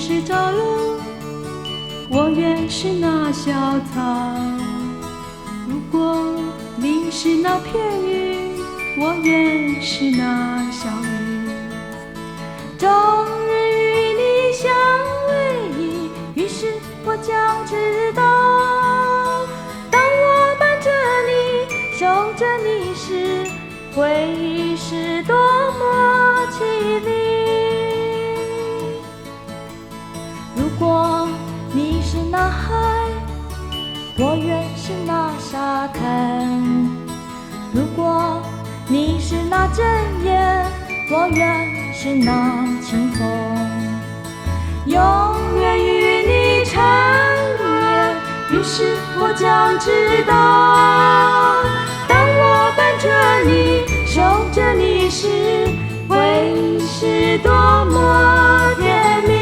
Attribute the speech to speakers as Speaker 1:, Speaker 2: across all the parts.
Speaker 1: 是朝露，我愿是那小草。如果你是那片云，我愿是那小雨。终日与你相偎依，于是我将知道，当我伴着你，守着你时，回忆是多么凄厉。如果你是那海，我愿是那沙滩。如果你是那阵夜，我愿是那清风，永远与你缠绵。于是我将知道，当我伴着你，守着你时，会是多么甜蜜。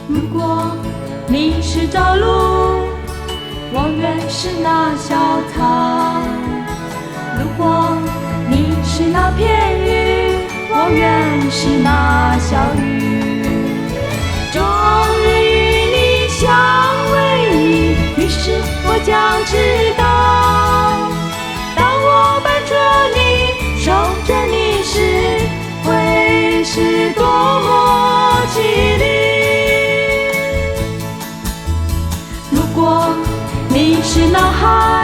Speaker 1: 如果你是朝露，我愿是那小草。如果你是那片云，我愿是那小雨。终日与你相偎依，于是我将知道，当我伴着你，守着你时，会是多么凄厉。如果你是那海，